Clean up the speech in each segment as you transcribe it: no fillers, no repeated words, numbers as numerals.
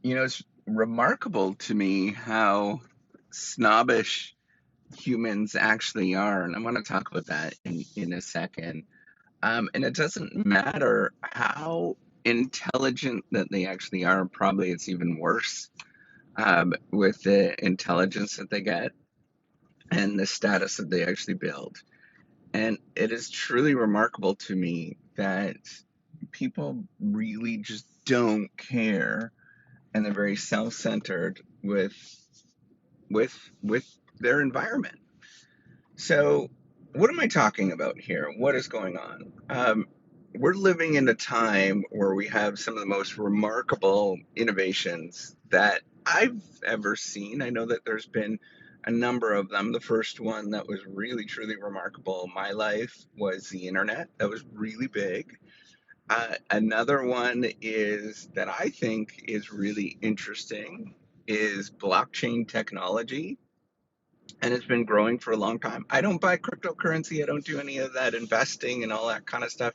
It's remarkable to me how snobbish humans actually are, and I want to talk about that in a second. And it doesn't matter how intelligent that they actually are. Probably it's even worse with the intelligence that they get and the status that they actually build. And it is truly remarkable to me that people really just don't care, and they're very self-centered with their environment. So, what am I talking about here? What is going on? We're living in a time where we have some of the most remarkable innovations that I've ever seen. I know that there's been a number of them. The first one that was really, truly remarkable in my life was the internet. That was really big. Another one is that I think is really interesting is blockchain technology, and it's been growing for a long time. I don't buy cryptocurrency. I don't do any of that investing and all that kind of stuff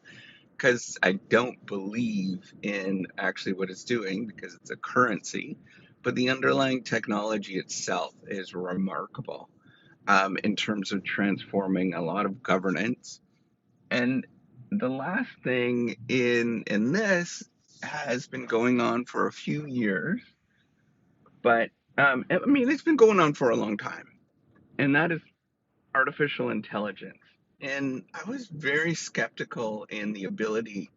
because I don't believe in actually what it's doing because it's a currency. But the underlying technology itself is remarkable in terms of transforming a lot of governance. And the last thing in this has been going on for a few years, but I mean it's been going on for a long time, and that is artificial intelligence. And I was very skeptical in the ability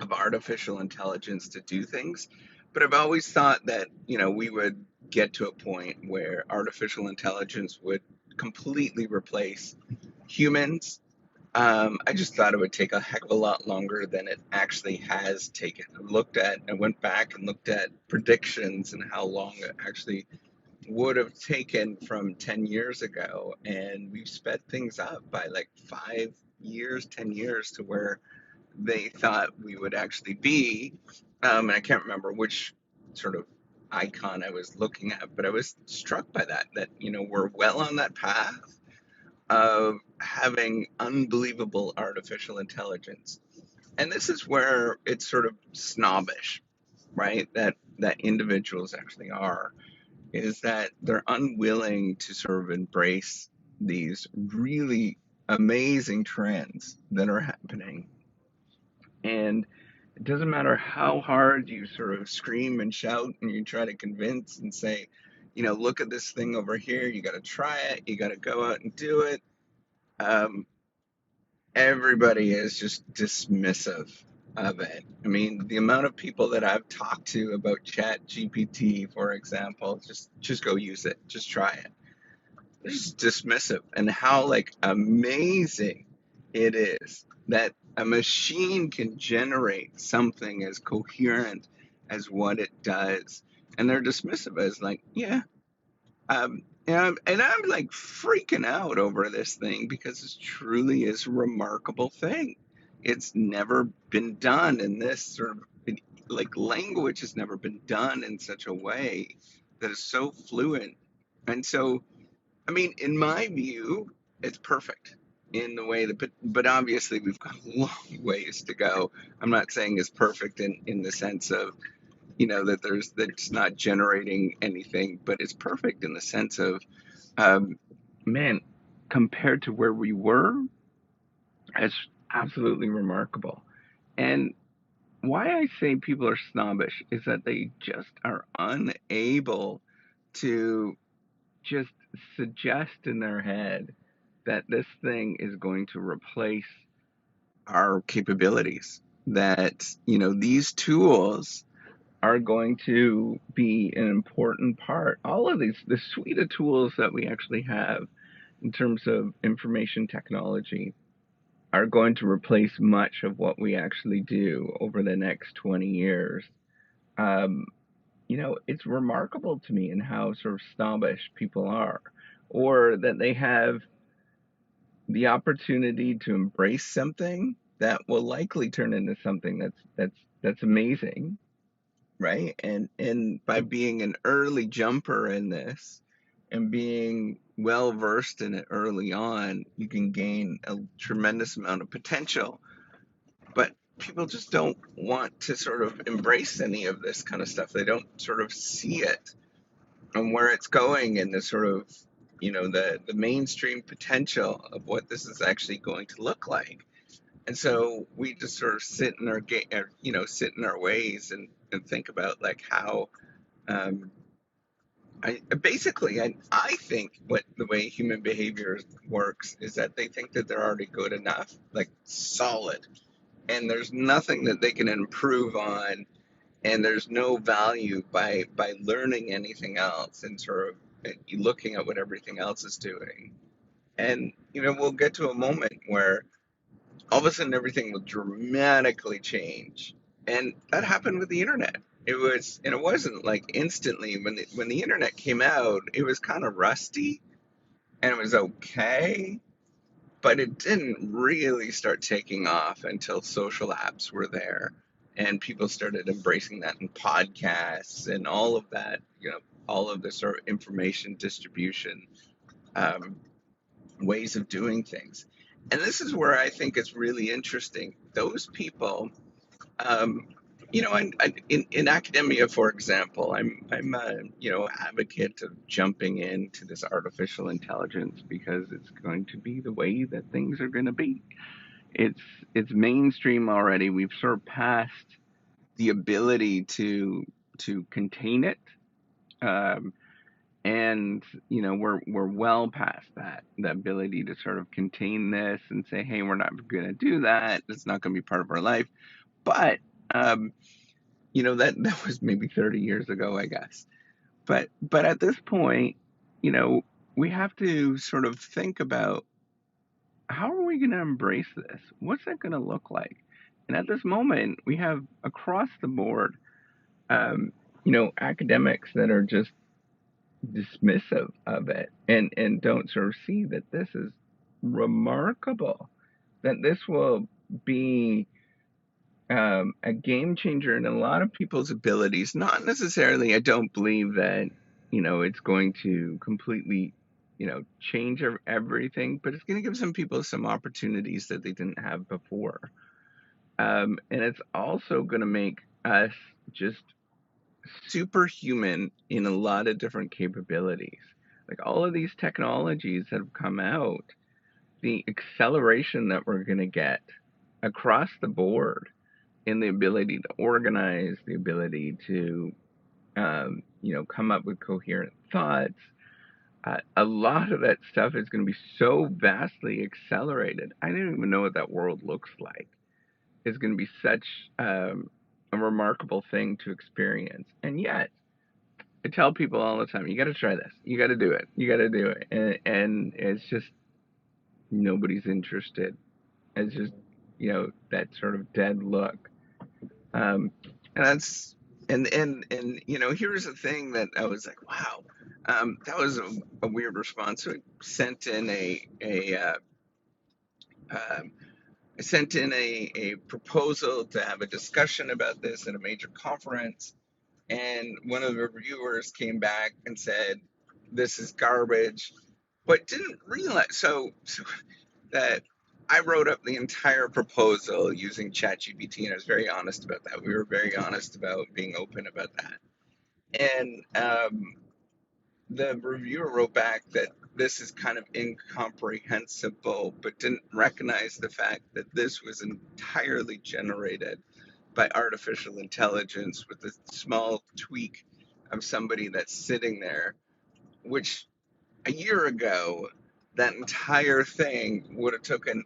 of artificial intelligence to do things, but I've always thought that, we would get to a point where artificial intelligence would completely replace humans. I just thought it would take a heck of a lot longer than it actually has taken. I went back and looked at predictions and how long it actually would have taken from 10 years ago, and we've sped things up by like 5 years, 10 years to where they thought we would actually be. And I can't remember which sort of icon I was looking at, but I was struck by that we're well on that path of having unbelievable artificial intelligence. And this is where it's sort of snobbish, right? That individuals actually are, is that they're unwilling to sort of embrace these really amazing trends that are happening. And it doesn't matter how hard you sort of scream and shout and you try to convince and say, look at this thing over here, you got to try it, you got to go out and do it. Um, Everybody is just dismissive of it. I mean, the amount of people that I've talked to about Chat GPT, for example, just go use it, just try it. They're just dismissive, and how like amazing it is that a machine can generate something as coherent as what it does, and they're dismissive as like, yeah, and I'm like freaking out over this thing because it truly is a remarkable thing. It's never been done in this sort of like language has never been done in such a way that is so fluent. And so, I mean, in my view, it's perfect in the way that, but obviously we've got a long ways to go. I'm not saying it's perfect in the sense of that it's not generating anything, but it's perfect in the sense of um, man, compared to where we were, it's absolutely remarkable. And why I say people are snobbish is that they just are unable to just suggest in their head that this thing is going to replace our capabilities. That, these tools are going to be an important part. All of these, the suite of tools that we actually have in terms of information technology are going to replace much of what we actually do over the next 20 years. Um, it's remarkable to me in how sort of snobbish people are, or that they have the opportunity to embrace something that will likely turn into something that's amazing, right? And by being an early jumper in this and being well versed in it early on, you can gain a tremendous amount of potential. But people just don't want to sort of embrace any of this kind of stuff. They don't sort of see it and where it's going, and the sort of, the mainstream potential of what this is actually going to look like. And so we just sort of sit in our ways and think about like how, um, I think what the way human behavior works is that they think that they're already good enough, like solid, and there's nothing that they can improve on, and there's no value by learning anything else and sort of looking at what everything else is doing. And we'll get to a moment where all of a sudden everything will dramatically change. And that happened with the internet. It wasn't like instantly. When the internet came out, it was kind of rusty and it was okay, but it didn't really start taking off until social apps were there and people started embracing that in podcasts and all of that, all of the sort of information distribution, um, ways of doing things. And this is where I think it's really interesting. Those people, um, in academia, for example, I'm a advocate of jumping into this artificial intelligence because it's going to be the way that things are going to be. It's it's mainstream already. We've surpassed the ability to contain it. Um, and we're well past that, the ability to sort of contain this and say, hey, we're not going to do that, it's not going to be part of our life. But um, that was maybe 30 years ago, I guess. But at this point, you know we have to sort of think about, how are we going to embrace this? What's that going to look like? And at this moment, we have across the board, academics that are just dismissive of it, and don't sort of see that this is remarkable, that this will be, a game changer in a lot of people's abilities. Not necessarily, I don't believe that, it's going to completely, change everything, but it's going to give some people some opportunities that they didn't have before. And it's also going to make us just superhuman in a lot of different capabilities. Like all of these technologies that have come out, the acceleration that we're going to get across the board in the ability to organize, the ability to, come up with coherent thoughts. A lot of that stuff is going to be so vastly accelerated. I don't even know what that world looks like. It's going to be such, a remarkable thing to experience. And yet, I tell people all the time, you got to try this. You got to do it. You got to do it. And it's just nobody's interested. It's just, that sort of dead look. And that's and here's the thing that I was like, wow, that was a weird response. So um, I sent in a proposal to have a discussion about this at a major conference, and one of the reviewers came back and said, "This is garbage," but didn't realize. So that I wrote up the entire proposal using ChatGPT, and I was very honest about that. We were very honest about being open about that. And the reviewer wrote back that this is kind of incomprehensible, but didn't recognize the fact that this was entirely generated by artificial intelligence with a small tweak of somebody that's sitting there, which a year ago, that entire thing would have taken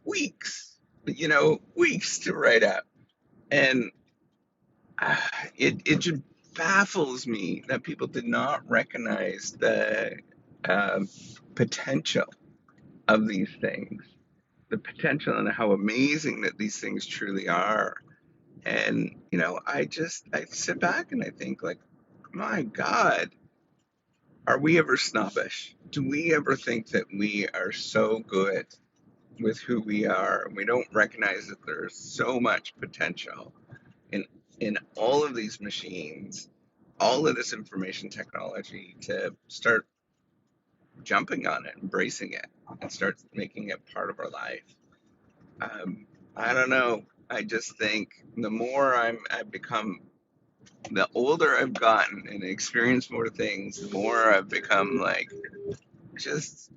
weeks, weeks to write up. And it just baffles me that people did not recognize the, um, potential of these things, the potential and how amazing that these things truly are. And, I sit back and I think, like, my God, are we ever snobbish? Do we ever think that we are so good with who we are, and we don't recognize that there's so much potential in all of these machines, all of this information technology, to start jumping on it, embracing it, and start making it part of our life? I don't know. I just think the more I've become, the older I've gotten and experienced more things, the more I've become like just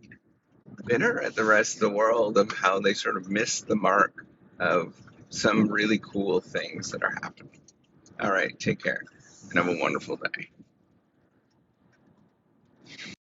bitter at the rest of the world of how they sort of missed the mark of some really cool things that are happening. All right, take care and have a wonderful day.